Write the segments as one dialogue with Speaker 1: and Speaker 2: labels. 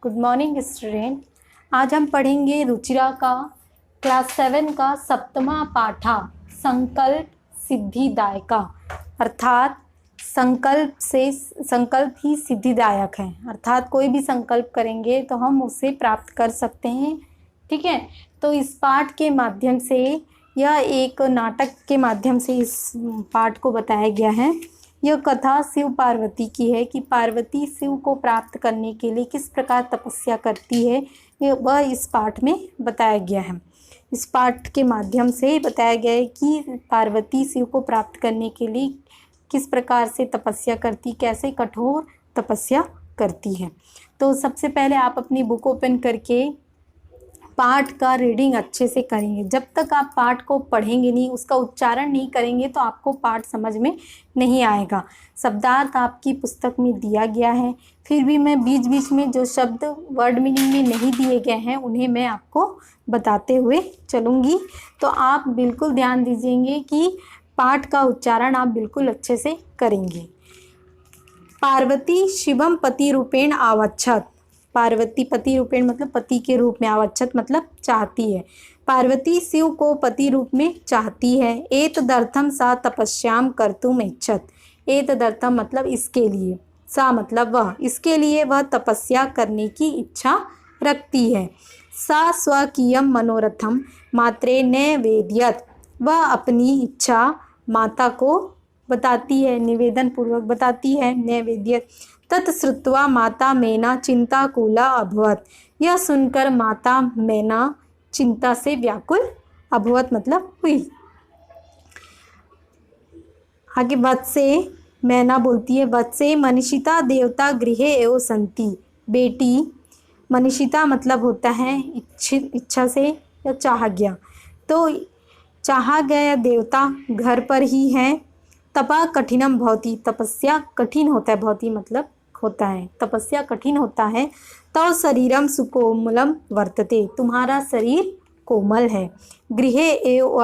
Speaker 1: Good morning student. आज हम पढ़ेंगे रुचिरा का क्लास 7 का 7वां पाठा संकल्प सिद्धिदायका, अर्थात संकल्प ही सिद्धिदायक है। अर्थात कोई भी संकल्प करेंगे तो हम उसे प्राप्त कर सकते हैं। ठीक है, तो इस पाठ के माध्यम से यह एक नाटक के माध्यम से इस पाठ को बताया गया है। यह कथा शिव पार्वती की है कि पार्वती शिव को प्राप्त करने के लिए किस प्रकार तपस्या करती है, वह इस पाठ में बताया गया है। इस पाठ के माध्यम से बताया गया है कि पार्वती शिव को प्राप्त करने के लिए किस प्रकार से तपस्या करती, कैसे कठोर तपस्या करती है। तो सबसे पहले आप अपनी बुक ओपन करके पाठ का रीडिंग अच्छे से करेंगे। जब तक आप पाठ को पढ़ेंगे नहीं, उसका उच्चारण नहीं करेंगे तो आपको पाठ समझ में नहीं आएगा। शब्दार्थ आपकी पुस्तक में दिया गया है, फिर भी मैं बीच बीच में जो शब्द वर्ड मीनिंग में नहीं दिए गए हैं उन्हें मैं आपको बताते हुए चलूँगी। तो आप बिल्कुल ध्यान दीजिएंगे कि पाठ का उच्चारण आप बिल्कुल अच्छे से करेंगे। पार्वती शिवम पति रूपेण आवच्छत। पार्वती पति रूपेण मतलब पति के रूप में, आवच्छत मतलब चाहती है। पार्वती शिव को पति रूप में चाहती है। एतदर्थम सा तपस्याम कर्तुम इच्छत। एतदर्थम मतलब इसके लिए, सा मतलब वह, इसके लिए वह तपस्या करने की इच्छा रखती है। सा स्वकीयम मनोरथम मात्रे नैवेद्यत। वह अपनी इच्छा माता को बताती है, निवेदन पूर्वक बताती है। नैवेद्यत तत्श्रुत्वा माता मैना चिंताकुला अभवत। यह सुनकर माता मैना चिंता से व्याकुल अभवत मतलब हुई। आगे वत्से मैना बोलती है, वत्से मनीषिता देवता गृहे एव संति। बेटी, मनीषिता मतलब होता है इच्छा से या चाहा गया, तो चाहा गया देवता घर पर ही है। तपा कठिनम भवति। तपस्या कठिन होता है, भवति मतलब होता है, तपस्या कठिन होता है। तव शरीरम सुकोमलम वर्तते। तुम्हारा शरीर कोमल है। गृहे एव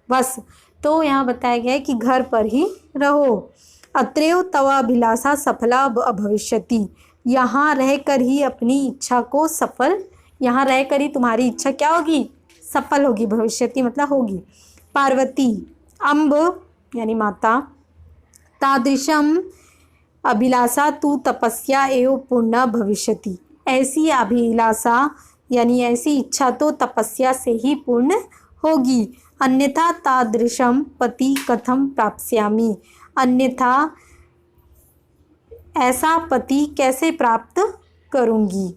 Speaker 1: वस, तो यहाँ बताया गया है कि घर पर ही रहो। अत्रैव तव अभिलाषा सफला भविष्यति। यहाँ रहकर ही अपनी इच्छा को सफल, यहाँ रहकर ही तुम्हारी इच्छा क्या होगी, सफल होगी। भविष्यति मतलब होगी। पार्वती अम्ब यानी माता, तादृशम अभिलाषा तू तपस्या एवं पूर्ण भविष्यति। ऐसी अभिलाषा यानी ऐसी इच्छा तो तपस्या से ही पूर्ण होगी। अन्यथा तादृशम पति कथम प्राप्स्यामि। अन्यथा ऐसा पति कैसे प्राप्त करूँगी।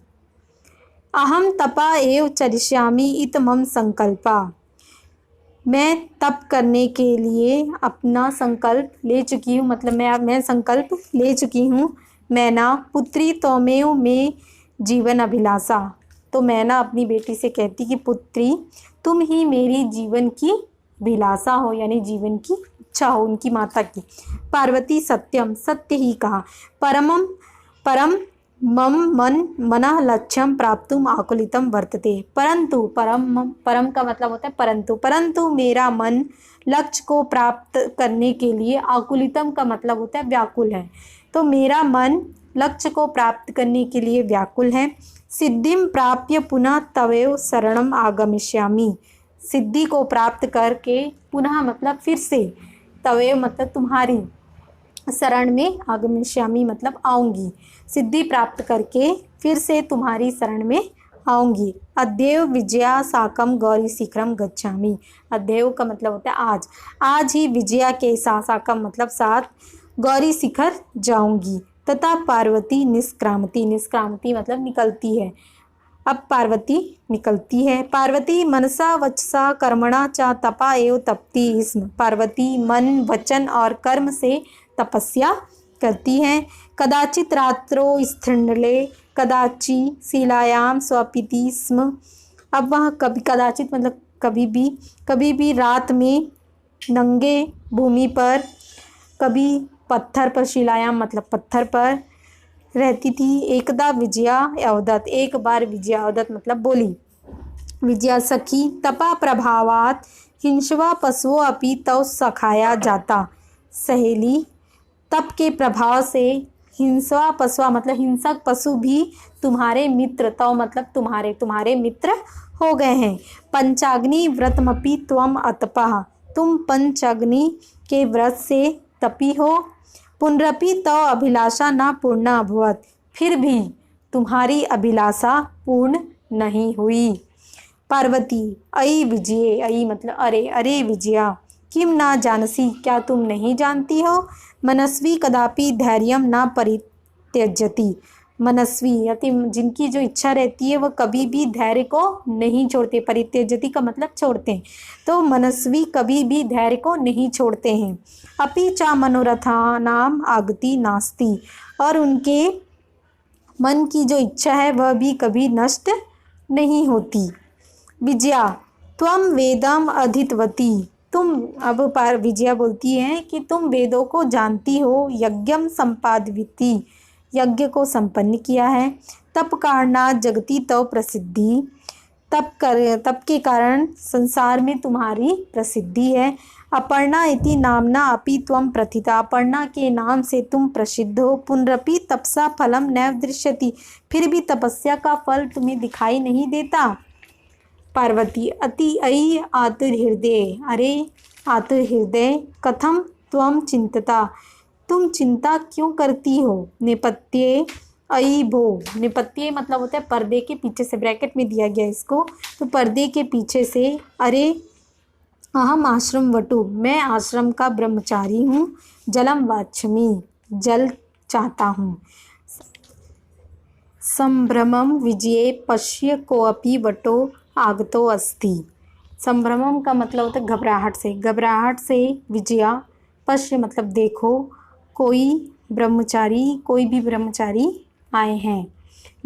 Speaker 1: अहम तपा एव चरिष्यामि इत मम संकल्पा। मैं तप करने के लिए अपना संकल्प ले चुकी हूँ, मतलब मैं संकल्प ले चुकी हूँ। मैना पुत्री त्वमेव में जीवन अभिलाषा। तो मैना अपनी बेटी से कहती कि पुत्री तुम ही मेरी जीवन की अभिलाषा हो, यानी जीवन की इच्छा हो, उनकी माता की। पार्वती सत्यम, सत्य ही कहा। परम मम मन लक्ष्यम प्राप्तुम आकुलितम वर्तते। परंतु परम का मतलब होता है परंतु मेरा मन लक्ष्य को प्राप्त करने के लिए, आकुलितम का मतलब होता है व्याकुल है, तो मेरा मन लक्ष्य को प्राप्त करने के लिए व्याकुल है। सिद्धिम प्राप्य पुनः तवेव शरणम आगमिष्यामि। सिद्धि को प्राप्त करके पुनः मतलब फिर से, तवेव मतलब तुम्हारी, शरण में आगमिष्यामि मतलब आऊँगी। सिद्धि प्राप्त करके फिर से तुम्हारी शरण में आऊँगी। अद्यैव विजया साकम गौरी शिखरम गच्छामि। अद्यैव का मतलब होता है आज ही विजया के साथ, साकम मतलब साथ, गौरी शिखर जाऊँगी। तथा पार्वती निष्क्रामती। निष्क्रामती मतलब निकलती है। अब पार्वती निकलती है। पार्वती मनसा वचसा कर्मणा च तपा एव तपती स्म। पार्वती मन, वचन और कर्म से तपस्या करती हैं। कदाचित रात्रो स्थृण्डले कदाचि शिलायाम स्वपिति स्म। अब वह कदाचित मतलब कभी भी रात में नंगे भूमि पर, कभी पत्थर पर, शिलायाम मतलब पत्थर पर रहती थी। एकदा विजया अवदत। एक बार विजया अवदत मतलब बोली। विजया सखी तपा प्रभावात हिंसवा पशुओ अपि तव सखाया जाता। सहेली, तप के प्रभाव से हिंसवा पशुआ मतलब हिंसक पशु भी तुम्हारे मित्र, तो मतलब तुम्हारे मित्र हो गए हैं। पंचाग्नि व्रतमपि त्वम अतपः, तुम पंचाग्नि के व्रत से तपी हो। पुनरपि तव अभिलाषा न पूर्णा अभवत्, फिर भी तुम्हारी अभिलाषा पूर्ण नहीं हुई। पार्वती अयि विजये, अयि मतलब अरे, अरे विजया, किम ना जानसी, क्या तुम नहीं जानती हो। मनस्वी कदापि धैर्यम ना परित्यजति, मनस्वी यति जिनकी जो इच्छा रहती है वह कभी भी धैर्य को नहीं छोड़ते। परित्यजति का मतलब छोड़ते हैं, तो मनस्वी कभी भी धैर्य को नहीं छोड़ते हैं। अपि च मनोरथानाम आगति नास्ति, और उनके मन की जो इच्छा है वह भी कभी नष्ट नहीं होती। विजया त्वम वेदम अधितवती, तुम अब विजया बोलती है कि तुम वेदों को जानती हो। यज्ञम संपादविति, यज्ञ को संपन्न किया है। तप कारणात् जगति तव प्रसिद्धि, तप के कारण संसार में तुम्हारी प्रसिद्धि है। अपर्णा इति नामना अपि त्वं प्रथिता, अपर्णा के नाम से तुम प्रसिद्ध हो। पुनरपि तपसा फलम नैव दृश्यति, फिर भी तपस्या का फल तुम्हें दिखाई नहीं देता। पार्वती अति अयि आतुर हृदय, अरे आतुर हृदय, कथम त्वं चिंतता, तुम चिंता क्यों करती हो। नेपथ्ये अयि भो, नेपथ्ये मतलब होता है पर्दे के पीछे से, ब्रैकेट में दिया गया इसको, तो पर्दे के पीछे से। अरे अहम आश्रम वटु, मैं आश्रम का ब्रह्मचारी हूँ। जलम वाच्छमि, जल चाहता हूँ। संभ्रमम विजये पश्य कोऽपि वटो आगतो अस्ति, संभ्रमम का मतलब होता है घबराहट से, घबराहट से विजया, पश्य मतलब देखो, कोई भी ब्रह्मचारी आए हैं।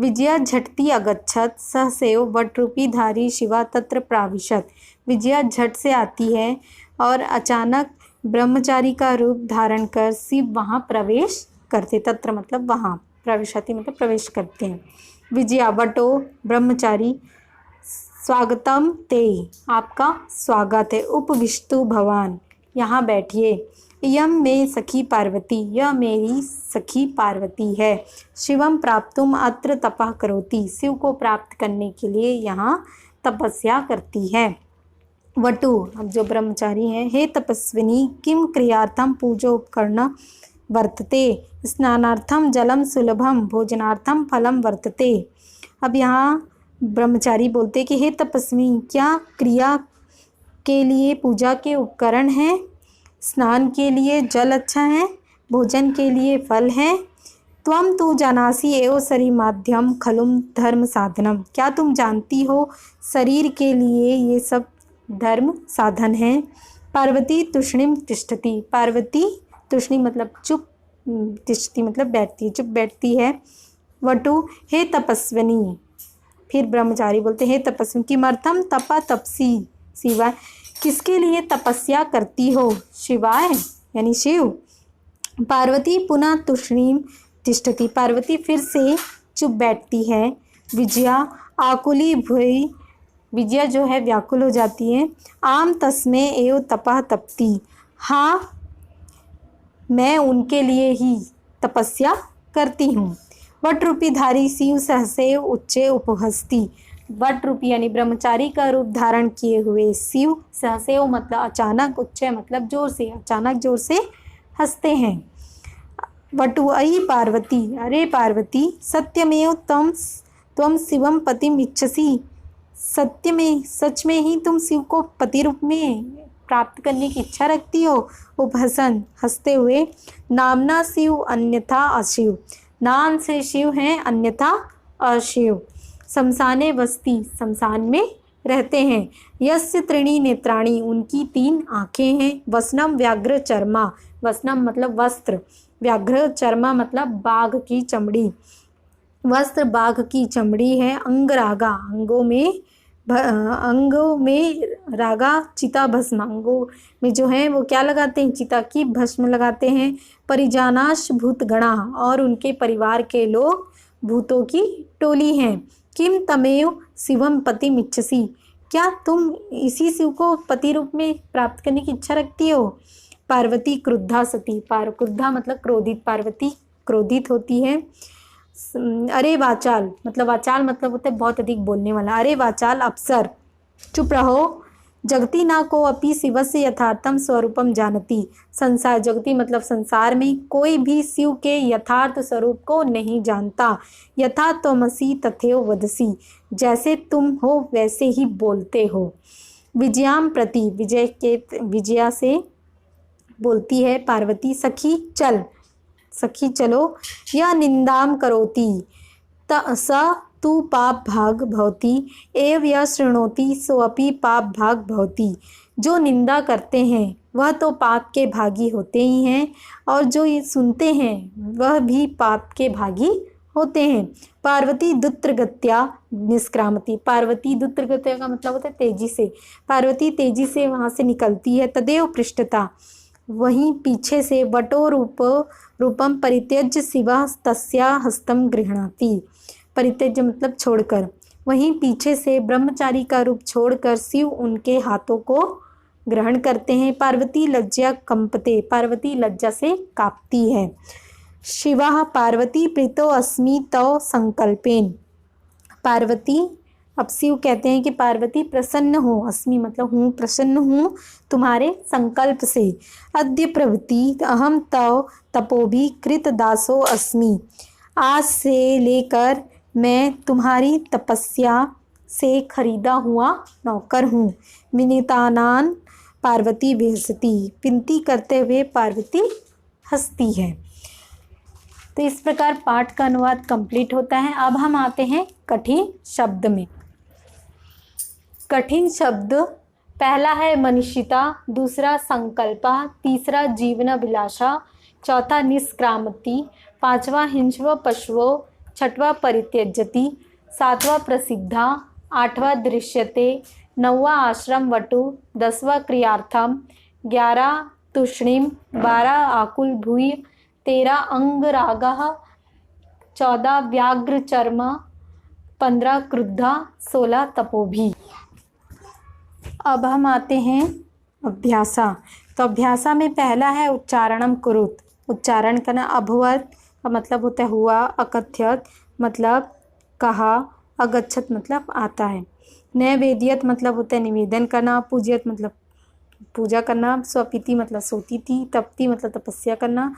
Speaker 1: विजया झटति अगच्छत सहसेव वटरूपीधारी शिवा तत्र प्राविशत, विजया झट से आती है और अचानक ब्रह्मचारी का रूप धारण कर शिव वहाँ प्रवेश करते। तत्र मतलब वहाँ, प्रविशति मतलब प्रवेश करते हैं। विजया वटो ब्रह्मचारी, स्वागतम ते, आपका स्वागत है। उपविष्टु भवान, यहाँ बैठिए। यम में सखी पार्वती, यह मेरी सखी पार्वती है। शिवम प्राप्तुम अत्र तपः करोति, शिव को प्राप्त करने के लिए यहाँ तपस्या करती है। वटु अब जो ब्रह्मचारी हैं, हे तपस्विनी किम क्रियार्थम पूजो उपकरण वर्तते, स्नानार्थम जलम सुलभम भोजनार्थम फलम वर्तते। अब यहाँ ब्रह्मचारी बोलते कि हे तपस्वी, क्या क्रिया के लिए पूजा के उपकरण हैं, स्नान के लिए जल अच्छा है, भोजन के लिए फल है। त्वम तु जानासि एव शरीर माध्यम खलुम धर्म साधनम, क्या तुम जानती हो शरीर के लिए ये सब धर्म साधन है। पार्वती तुष्णिम तिष्ठति, पार्वती तुष्णि मतलब चुप, तिष्ठति मतलब बैठती, चुप बैठती है। वटु हे तपस्विनी, फिर ब्रह्मचारी बोलते हे तपस्वी, किमर्थम तपा तपसी शिवाय, किसके लिए तपस्या करती हो, शिवाय यानी शिव। पार्वती पुनः तुष्णीम तिष्ठति, पार्वती फिर से चुप बैठती है। विजया आकुली भुई, विजया जो है व्याकुल हो जाती है। आम तस्मे एव तपः तपती, हाँ मैं उनके लिए ही तपस्या करती हूँ। वट रूपीधारी शिव सहसेव उच्चे उपहस्ती, वट रूपी यानी ब्रह्मचारी का रूप धारण किए हुए शिव, सहसेव मतलब अचानक, उच्चे मतलब जोर से, अचानक जोर से हंसते हैं। वटु अयि पार्वती, अरे पार्वती, सत्यमेव त्वम शिवम पतिम इच्छसि, सत्य में सच में ही तुम शिव को पति रूप में प्राप्त करने की इच्छा रखती हो। उपहसन हंसते हुए। नामना शिव अन्यथा अशिव, नाम से शिव हैं अन्यथा अशिव। शमशाने वस्ती, शमशान में रहते हैं। यस्य त्रीणि नेत्राणि, उनकी 3 आँखें हैं। वसनम व्याघ्र चर्मा, वसनम मतलब वस्त्र, व्याघ्र चर्मा मतलब बाघ की चमड़ी, वस्त्र बाघ की चमड़ी है। अंगरागा, अंगों में रागा चिता भस्म, अंगों में जो है वो क्या लगाते हैं, चिता की भस्म लगाते हैं। परिजानाश भूतगणा, और उनके परिवार के लोग भूतों की टोली हैं। किम तमेव शिवम पतिम इच्छसि, क्या तुम इसी शिव को पति रूप में प्राप्त करने की इच्छा रखती हो। पार्वती क्रुद्धा सती, क्रुद्धा मतलब क्रोधित, पार्वती क्रोधित होती है। अरे वाचाल मतलब होता है बहुत अधिक बोलने वाला। अरे वाचाल अप्सर चुप रहो। जगती ना को अपि शिवस्य यथार्थम स्वरूपम जानती। संसार जगती मतलब संसार में कोई भी शिव के यथार्थ स्वरूप को नहीं जानता। यथा त्वमसि तथैव वदसि, जैसे तुम हो वैसे ही बोलते हो। विजयाम प्रति विजया से बोलती है पार्वती, सखी चलो। या निंदाम करोति स तू पाप भाग भवती एव यह शृणोति सोअपि पाप भाग भवती। जो निंदा करते हैं वह तो पाप के भागी होते ही हैं, और जो ये सुनते हैं वह भी पाप के भागी होते हैं। पार्वती दुत्रगत्या निष्क्रामती। पार्वती दुत्रगत्या का मतलब होता है तेजी से। पार्वती तेजी से वहाँ से निकलती है। तदेव पृष्ठता, वहीं पीछे से। वटो रूपम परित्यज्य शिवा तस्या हस्तम गृह्णाति। परित्यज्य मतलब छोड़कर। वहीं पीछे से ब्रह्मचारी का रूप छोड़कर शिव उनके हाथों को ग्रहण करते हैं। पार्वती लज्जा कंपते, पार्वती लज्जा से कांपती है। शिवा पार्वती प्रीतो अस्मि तव संकल्पेन। पार्वती, अब शिव कहते हैं कि पार्वती प्रसन्न हो, अस्मि मतलब हूँ, प्रसन्न हूँ तुम्हारे संकल्प से। अद्य प्रभृति अहम तव तपोभि कृत दासो अस्मि। आज से लेकर मैं तुम्हारी तपस्या से खरीदा हुआ नौकर हूँ। विनीतानान पार्वती विहसती, विनती करते हुए पार्वती हंसती है। तो इस प्रकार पाठ का अनुवाद कंप्लीट होता है। अब हम आते हैं कठिन शब्द में। कठिन शब्द पहला है मनीषिता, दूसरा संकल्पा, तीसरा जीवनाभिलाषा, चौथा निष्क्रामति, पांचवा हिंस्व पशुओं, छठवा परित्यजति, सातवां प्रसिद्धा, आठवां दृश्यते, नौवां आश्रम वटु, 10वां क्रियार्थम, 11 तूष्णीम, 12 आकुल भूय, 13 अंगरागः, 14 व्याघ्र चर्म, 15 क्रुद्धा, 16 तपोभी। अब हम आते हैं अभ्यासा। तो अभ्यासा में पहला है उच्चारणम कुरुत, उच्चारण करना। अभवत का मतलब होता है हुआ, अकथ्यत मतलब कहा, अगच्छत मतलब आता है। नैवेद्यत मतलब होता है निवेदन करना। पूज्यत मतलब पूजा करना। स्वपिति मतलब सोती थी। तपति मतलब तपस्या करना।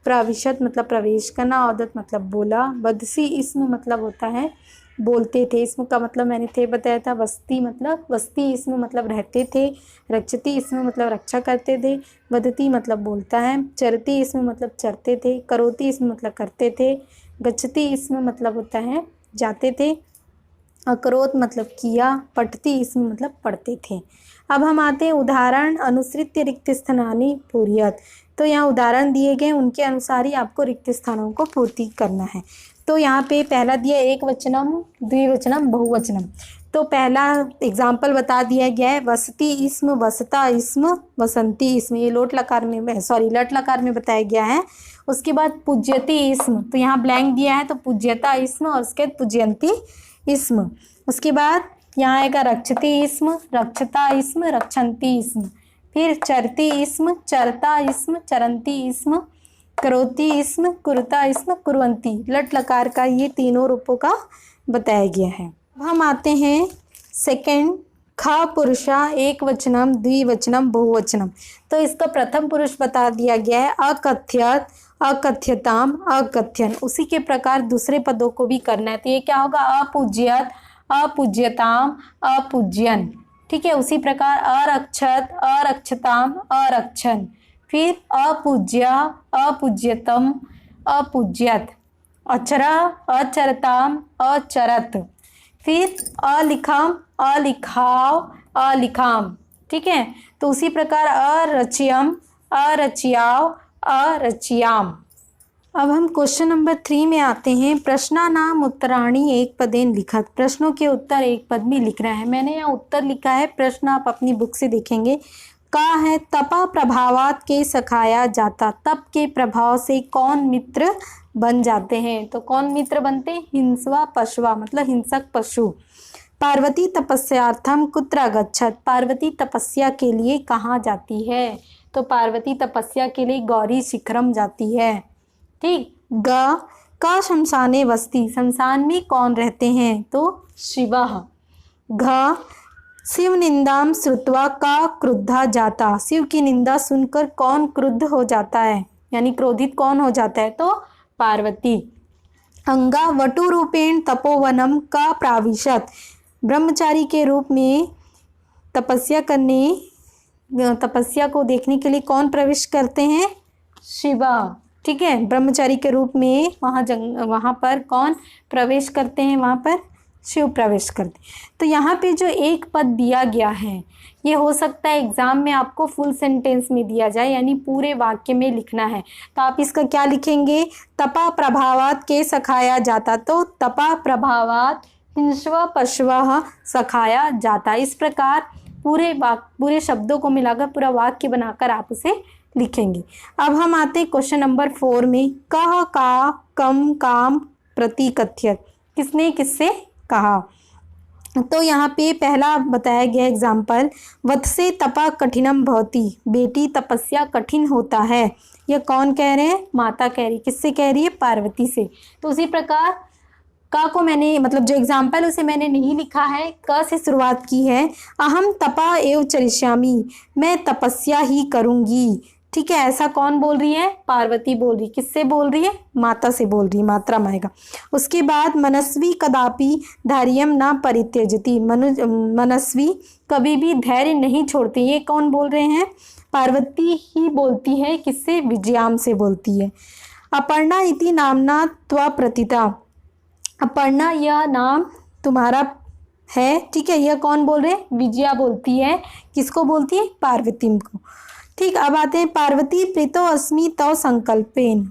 Speaker 1: प्रविशत मतलब प्रवेश करना। औदत मतलब बोला। बदसी इसम मतलब होता है बोलते थे। इसम का मतलब मैंने थे बताया था। वस्ती मतलब वस्ती इसम मतलब रहते थे। रक्षति इसम मतलब रक्षा करते थे। वदती मतलब बोलता है। चरती इसम मतलब चरते थे। करोती इसम मतलब करते थे। गच्छति इसम मतलब होता है जाते थे। अकरोत मतलब किया। पठती इसम मतलब पढ़ते थे। अब हम आते हैं उदाहरण अनुसृत्य रिक्त स्थानानि पूर्यत। तो यहाँ उदाहरण दिए गए, उनके अनुसार ही आपको रिक्त स्थानों को पूर्ति करना है। तो यहाँ पे पहला दिया एक वचनम, द्विवचनम, बहुवचनम। तो पहला एग्जाम्पल बता दिया गया है वसती इसम, वसता इसम, वसंती इसम। ये लट लकार में बताया गया है। उसके बाद पूज्यति इसम, तो यहाँ ब्लैंक दिया है तो पूज्यता इसम और उसके बाद पूज्यंती इसम। उसके बाद यहाँ आएगा रक्षति इसम, रक्षता इसम, रक्षंती इसम। फिर चरती इसम, चरता इसम, चरंती इसम, करोती इसम, कुरता इसम, कुर्वंती। लट लकार का ये तीनों रूपों का बताया गया है। अब हम आते हैं सेकंड ख पुरुषा एक वचनम, द्विवचनम, बहुवचनम। तो इसका प्रथम पुरुष बता दिया गया है अकथ्यत, अकथ्यताम, अकथ्यन। उसी के प्रकार दूसरे पदों को भी करना है। तो ये क्या होगा अपूज्यत, अपूज्यताम, अपूज्यन। ठीक है। उसी प्रकार अरक्षत, अरक्षताम, अरक्षन। फिर अपूज्य, अपूज्यतम, अपूज्यत। अचरा, अचरताम, अचरत। फिर अलिखम, अलिखाव, अलिखाम। ठीक है। तो उसी प्रकार अरच्यम, अरच्याव, अरच्याम। अब हम क्वेश्चन नंबर 3 में आते हैं। प्रश्नानाम उत्तराणि एक पदेन लिखत। प्रश्नों के उत्तर एक पद में लिख रहा है। मैंने यहाँ उत्तर लिखा है, प्रश्न आप अपनी बुक से देखेंगे। कहा है तपा प्रभावात के सखाया जाता। तप के प्रभाव से कौन मित्र बन जाते हैं? तो कौन मित्र बनते हैं? हिंसवा पशुवा मतलब हिंसक पशु। पार्वती तपस्यार्थम कुत्र गच्छत। पार्वती तपस्या के लिए कहाँ जाती है? तो पार्वती तपस्या के लिए गौरी शिखरम जाती है। ठीक। ग का शमशाने वस्ती, शमशान में कौन रहते हैं, तो शिवः। घ शिव निंदाम श्रुत्वा का क्रुद्धा जाता, शिव की निंदा सुनकर कौन क्रुद्ध हो जाता है, यानी क्रोधित कौन हो जाता है, तो पार्वती। अंगा वटु रूपेण तपोवनम का प्राविशत, ब्रह्मचारी के रूप में तपस्या को देखने के लिए कौन प्रवेश करते हैं, शिवा। ठीक है, ब्रह्मचारी के रूप में वहाँ पर कौन प्रवेश करते हैं, वहाँ पर शिव प्रवेश करते। तो यहाँ पे जो एक पद दिया गया है ये हो सकता है एग्जाम में आपको फुल सेंटेंस में दिया जाए, यानी पूरे वाक्य में लिखना है। तो आप इसका क्या लिखेंगे, तपा प्रभावात के सखाया जाता, तो तपा प्रभावात हिंस्व पशवः सखाया जाता। इस प्रकार पूरे शब्दों को मिलाकर पूरा वाक्य बनाकर आप उसे लिखेंगे। अब हम आते हैं क्वेश्चन नंबर 4 में। कह का कम काम प्रतिकथ्यत, किसने किससे कहा। तो यहाँ पे पहला बताया गया एग्जाम्पल, वत्से तपा कठिनम भवति, बेटी तपस्या कठिन होता है। यह कौन कह रहे हैं, माता कह रही। किससे कह रही है, पार्वती से। तो उसी प्रकार का को मैंने मतलब जो एग्जाम्पल उसे मैंने नहीं लिखा है, क से शुरुआत की है। अहम तपा एव चरिष्यामि, मैं तपस्या ही करूँगी। ठीक है, ऐसा कौन बोल रही है, पार्वती बोल रही। किससे बोल रही है, माता से बोल रही, मात्रा में आएगा। उसके बाद मनस्वी कदापि धैर्यम न परित्यजति, मनस्वी कभी भी धैर्य नहीं छोड़ती। ये कौन बोल रहे हैं, पार्वती ही बोलती है। किससे, विजयाम से बोलती है। अपर्णा इति नामना त्वा प्रतिता, अपर्णा यह नाम तुम्हारा है। ठीक है, यह कौन बोल रहे, विजया बोलती है। किसको बोलती है, पार्वती को। ठीक, अब आते हैं पार्वती प्रीतो अस्मि तव संकल्पेन,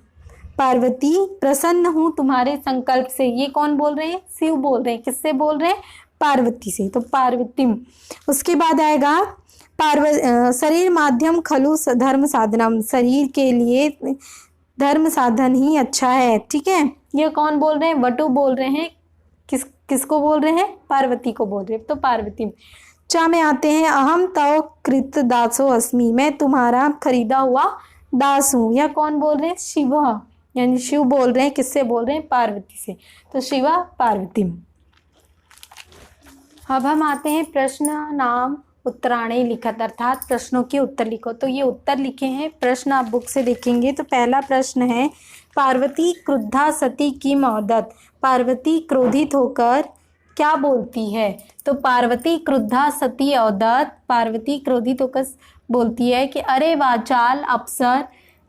Speaker 1: पार्वती प्रसन्न हूँ तुम्हारे संकल्प से। ये कौन बोल रहे हैं, शिव बोल रहे हैं। किससे बोल रहे हैं, पार्वती से, तो पार्वतीम। उसके बाद आएगा शरीर माध्यम खलु धर्म साधनम, शरीर के लिए धर्म साधन ही अच्छा है। ठीक है, ये कौन बोल रहे हैं, वटु बोल रहे हैं। किसको बोल रहे हैं, पार्वती को बोल रहे हैं, तो पार्वती। चा में आते हैं, अहम तव कृत दासो अस्मि, मैं तुम्हारा खरीदा हुआ दास हूँ। यह कौन बोल रहे हैं, शिव, यानी शिव बोल रहे हैं। किससे बोल रहे हैं, पार्वती से, तो शिवा पार्वती। अब हम आते हैं प्रश्न नाम उत्तराणी लिखत, अर्थात प्रश्नों के उत्तर लिखो। तो ये उत्तर लिखे हैं, प्रश्न आप बुक से देखेंगे। तो पहला प्रश्न है, पार्वती क्रुद्धा सती की मौदत, पार्वती क्रोधित होकर क्या बोलती है। तो पार्वती क्रुद्धा सती औदत, पार्वती क्रोधित होकर बोलती है कि अरे वाचाल अप्सर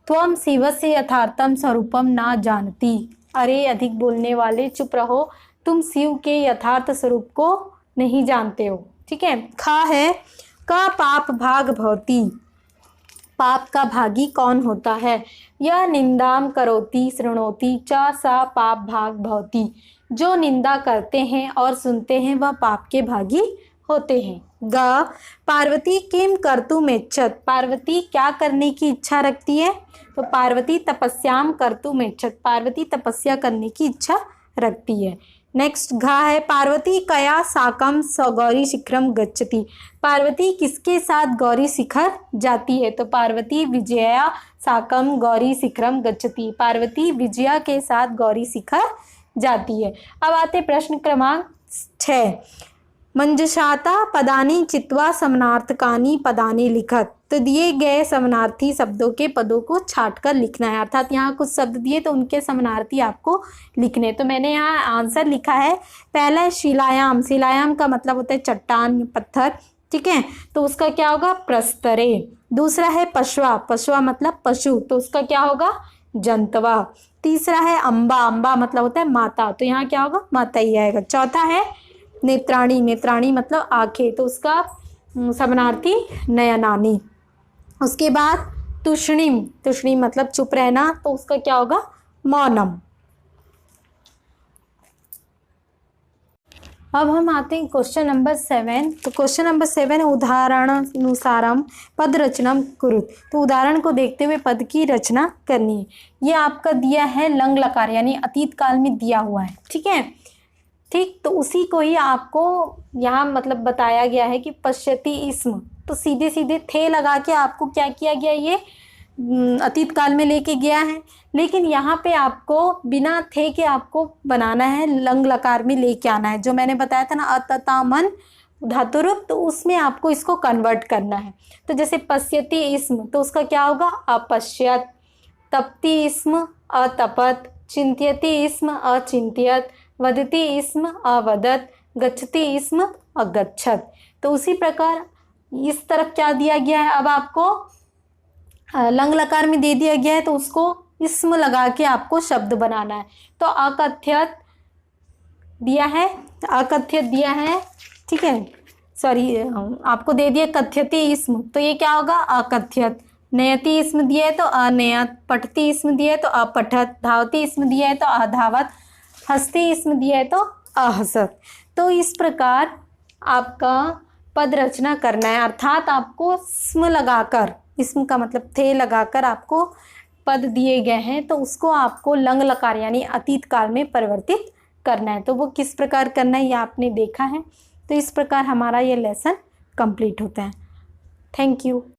Speaker 1: त्वम शिवस्य यथार्थम स्वरूपम ना जानती, अरे अधिक बोलने वाले चुप रहो, तुम शिव के यथार्थ स्वरूप को नहीं जानते हो। ठीक है, खा है, का पाप भाग भवती, पाप का भागी कौन होता है। यह निंदाम करोति शृणोति च सा पाप भाग भवती, जो निंदा करते हैं और सुनते हैं वह पाप के भागी होते हैं। ग पार्वती किम कर्तुमेच्छत, पार्वती क्या करने की इच्छा रखती है। तो पार्वती तपस्याम कर्तुमेच्छत, पार्वती तपस्या करने की इच्छा रखती है। नेक्स्ट घा है, पार्वती कया साकम गौरी शिखरम गच्छति, पार्वती किसके साथ गौरी शिखर जाती है। तो पार्वती विजया साकम गौरी शिखरम गच्छति, पार्वती विजया के साथ गौरी शिखर जाती है। अब आते प्रश्न क्रमांक 6, मंजशाता पदानी चित्वा समानार्थकानी पदानी लिखत, तो दिए गए समानार्थी शब्दों के पदों को छांटकर लिखना है। अर्थात यहाँ कुछ शब्द दिए तो उनके समानार्थी आपको लिखने। तो मैंने यहाँ आंसर लिखा है। पहला है शिलायाम, शिलायाम का मतलब होता है चट्टान, पत्थर। ठीक है, तो उसका क्या होगा, प्रस्तरे। दूसरा है पशवा, पशवा मतलब पशु, तो उसका क्या होगा, जंतवा। तीसरा है अम्बा, अम्बा मतलब होता है माता, तो यहाँ क्या होगा, माता ही आएगा। चौथा है नेत्राणी, नेत्राणी मतलब आंखें, तो उसका समानार्थी नयनानी। उसके बाद तुष्णिम, तुष्णिम मतलब चुप रहना, तो उसका क्या होगा, मौनम। अब हम आते हैं क्वेश्चन नंबर 7। तो क्वेश्चन नंबर 7 उदाहरणानुसारम पद रचना कुरुत, तो उदाहरण को देखते हुए पद की रचना करनी है। ये आपका दिया है लंग लकार, यानी अतीत काल में दिया हुआ है। ठीक है, ठीक, तो उसी को ही आपको यहाँ मतलब बताया गया है कि पश्यति इसम, तो सीधे सीधे थे लगा के आपको क्या किया गया, ये अतीत काल में लेके गया है, लेकिन यहाँ पे आपको बिना थे के आपको बनाना है, लंग लकार में लेके आना है। जो मैंने बताया था ना अतता मन धातु रूप, तो उसमें आपको इसको कन्वर्ट करना है। तो जैसे पश्यति इस्म, तो उसका क्या होगा अपश्यत। तपति इस्म अतपत। चिंत्यति इस्म अचिंत्यत। वदति इस्म अवदत। गच्छति इस्म अगच्छत। तो उसी प्रकार इस तरफ क्या दिया गया है, अब आपको लंग लकार में दे दिया गया है, तो उसको इस्म लगा के आपको शब्द बनाना है। तो अकथ्यत दिया है, अकथ्यत दिया है, ठीक है, सॉरी आपको दे दिया कथ्यति इस्म, तो ये क्या होगा अकथ्यत। नयति इस्म दिया है तो अनयत। पठति इस्म दिया है तो अपठत। धावति इस्म दिया है तो अधावत। हस्ति इस्म दिया है तो अहसत। तो इस प्रकार आपका पद रचना करना है, अर्थात आपको स्म लगाकर, इसम का मतलब थे लगाकर आपको पद दिए गए हैं, तो उसको आपको लंग लकार यानी अतीत काल में परिवर्तित करना है। तो वो किस प्रकार करना है ये आपने देखा है। तो इस प्रकार हमारा ये लेसन कंप्लीट होता है। Thank you.